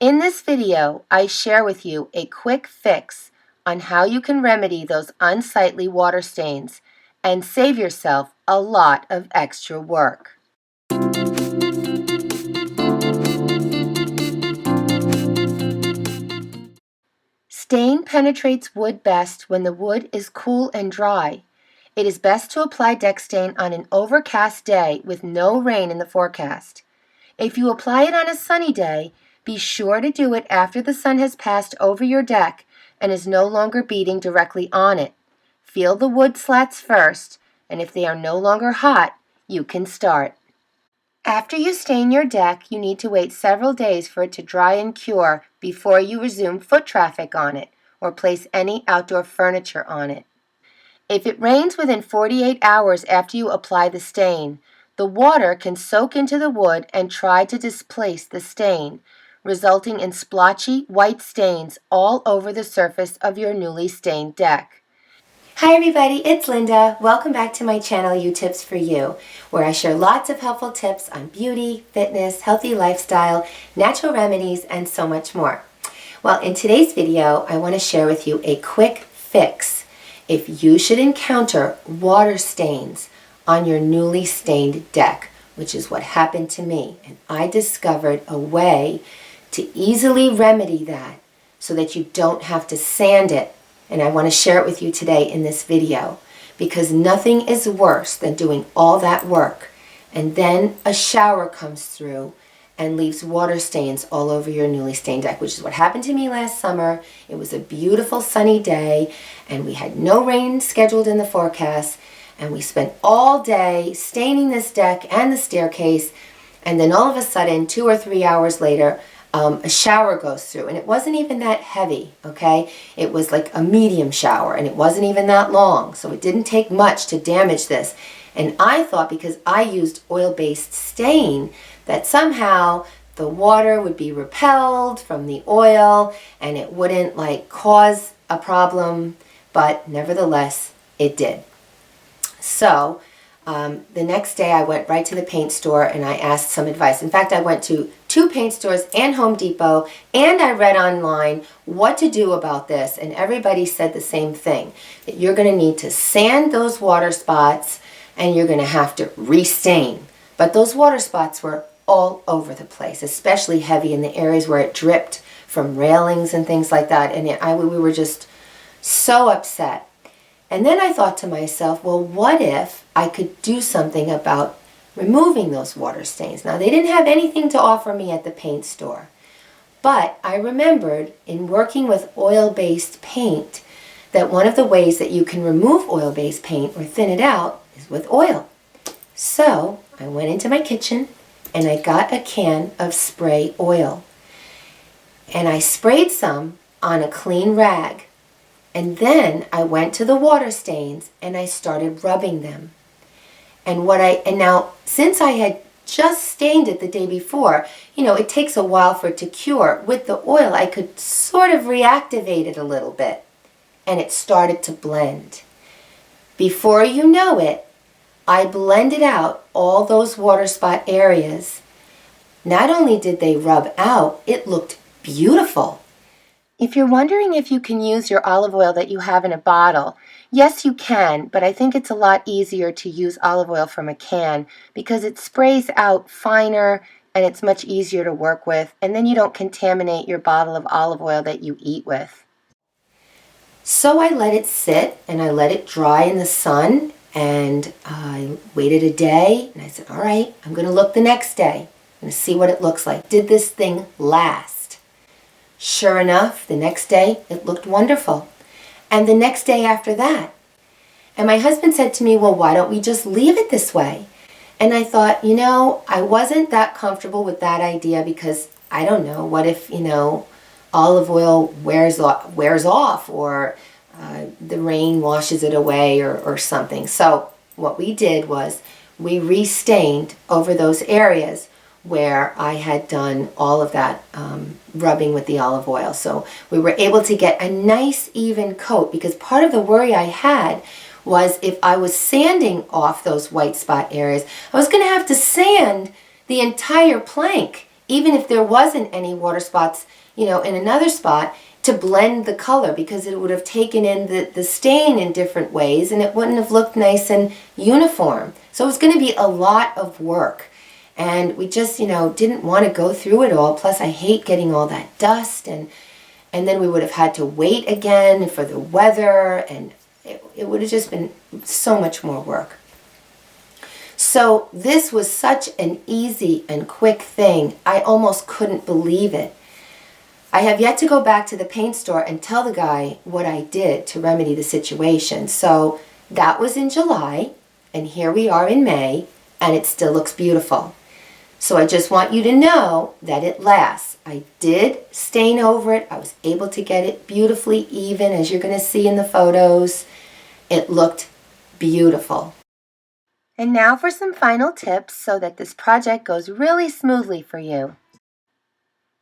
In this video, I share with you a quick fix on how you can remedy those unsightly water stains and save yourself a lot of extra work. Stain penetrates wood best when the wood is cool and dry. It is best to apply deck stain on an overcast day with no rain in the forecast. If you apply it on a sunny day, be sure to do it after the sun has passed over your deck and is no longer beating directly on it. Feel the wood slats first, and if they are no longer hot, you can start. After you stain your deck, you need to wait several days for it to dry and cure before you resume foot traffic on it or place any outdoor furniture on it. If it rains within 48 hours after you apply the stain, the water can soak into the wood and try to displace the stain, resulting in splotchy white stains all over the surface of your newly stained deck. Hi everybody, it's Linda. Welcome back to my channel, You Tips for You, where I share lots of helpful tips on beauty, fitness, healthy lifestyle, natural remedies, and so much more. Well, in today's video, I want to share with you a quick fix if you should encounter water stains on your newly stained deck, which is what happened to me. And I discovered a way to easily remedy that so that you don't have to sand it. And I want to share it with you today in this video, because nothing is worse than doing all that work and then a shower comes through and leaves water stains all over your newly stained deck, which is what happened to me last summer. It was a beautiful sunny day and we had no rain scheduled in the forecast, and we spent all day staining this deck and the staircase, and then all of a sudden 2 or 3 hours later a shower goes through, and it wasn't even that heavy, okay? It was like a medium shower, and it wasn't even that long, so it didn't take much to damage this. And I thought, because I used oil-based stain, that somehow the water would be repelled from the oil and it wouldn't cause a problem, but nevertheless it did. So the next day I went right to the paint store and I asked some advice. In fact, I went to 2 paint stores and Home Depot, and I read online what to do about this, and everybody said the same thing, that you're going to need to sand those water spots and you're going to have to restain. But those water spots were all over the place, especially heavy in the areas where it dripped from railings and things like that, and we were just so upset. And then I thought to myself, well, what if I could do something about removing those water stains? Now, they didn't have anything to offer me at the paint store, but I remembered in working with oil-based paint that one of the ways that you can remove oil-based paint or thin it out is with oil. So I went into my kitchen and I got a can of spray oil, and I sprayed some on a clean rag. And then I went to the water stains and I started rubbing them. And now, since I had just stained it the day before, it takes a while for it to cure. With the oil, I could sort of reactivate it a little bit, and it started to blend. Before you know it, I blended out all those water spot areas. Not only did they rub out, it looked beautiful. If you're wondering if you can use your olive oil that you have in a bottle, yes you can, but I think it's a lot easier to use olive oil from a can because it sprays out finer and it's much easier to work with, and then you don't contaminate your bottle of olive oil that you eat with. So I let it sit and I let it dry in the sun, and I waited a day and I said, all right, I'm going to look the next day. I'm going to see what it looks like. Did this thing last? Sure enough, the next day, it looked wonderful. And the next day after that. And my husband said to me, well, why don't we just leave it this way? And I thought, I wasn't that comfortable with that idea because, I don't know, what if, olive oil wears off or the rain washes it away or something. So what we did was we restained over those areas where I had done all of that rubbing with the olive oil. So we were able to get a nice even coat, because part of the worry I had was if I was sanding off those white spot areas, I was going to have to sand the entire plank even if there wasn't any water spots, in another spot, to blend the color, because it would have taken in the stain in different ways and it wouldn't have looked nice and uniform. So it was going to be a lot of work. And we just, didn't want to go through it all. Plus, I hate getting all that dust. And then we would have had to wait again for the weather. And it would have just been so much more work. So this was such an easy and quick thing. I almost couldn't believe it. I have yet to go back to the paint store and tell the guy what I did to remedy the situation. So that was in July, and here we are in May, and it still looks beautiful. So I just want you to know that it lasts. I did stain over it. I was able to get it beautifully even, as you're going to see in the photos. It looked beautiful. And now for some final tips so that this project goes really smoothly for you.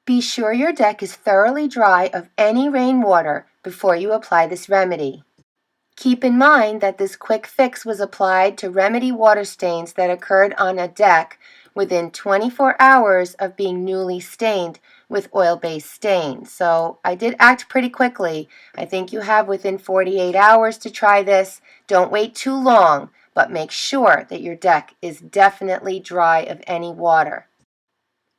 Be sure your deck is thoroughly dry of any rainwater before you apply this remedy. Keep in mind that this quick fix was applied to remedy water stains that occurred on a deck within 24 hours of being newly stained with oil-based stain. So I did act pretty quickly. I think you have within 48 hours to try this. Don't wait too long, but make sure that your deck is definitely dry of any water.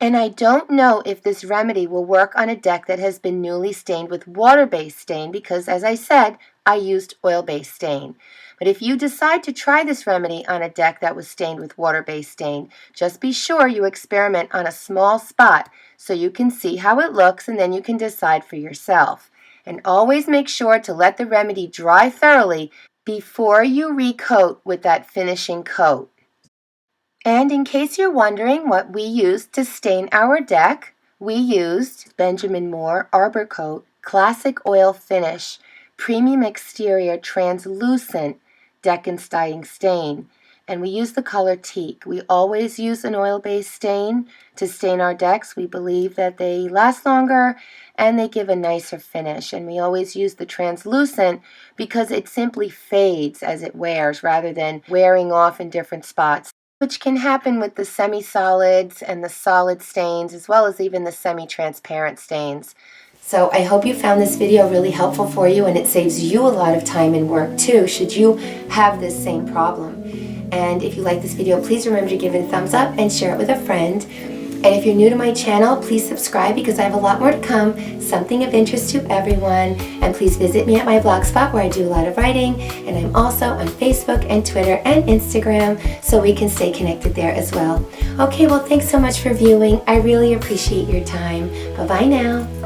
And I don't know if this remedy will work on a deck that has been newly stained with water-based stain because, as I said, I used oil-based stain. But if you decide to try this remedy on a deck that was stained with water-based stain, just be sure you experiment on a small spot so you can see how it looks and then you can decide for yourself. And always make sure to let the remedy dry thoroughly before you recoat with that finishing coat. And in case you're wondering what we used to stain our deck, we used Benjamin Moore Arbor Coat Classic Oil Finish Premium Exterior Translucent Deck and Siding Stain. And we use the color teak. We always use an oil-based stain to stain our decks. We believe that they last longer and they give a nicer finish. And we always use the translucent because it simply fades as it wears rather than wearing off in different spots, which can happen with the semi-solids and the solid stains, as well as even the semi-transparent stains. So I hope you found this video really helpful for you, and it saves you a lot of time and work too, should you have this same problem. And if you like this video, please remember to give it a thumbs up and share it with a friend. And if you're new to my channel, please subscribe because I have a lot more to come, something of interest to everyone. And please visit me at my blog spot where I do a lot of writing. And I'm also on Facebook and Twitter and Instagram, so we can stay connected there as well. Okay, well, thanks so much for viewing. I really appreciate your time. Bye-bye now.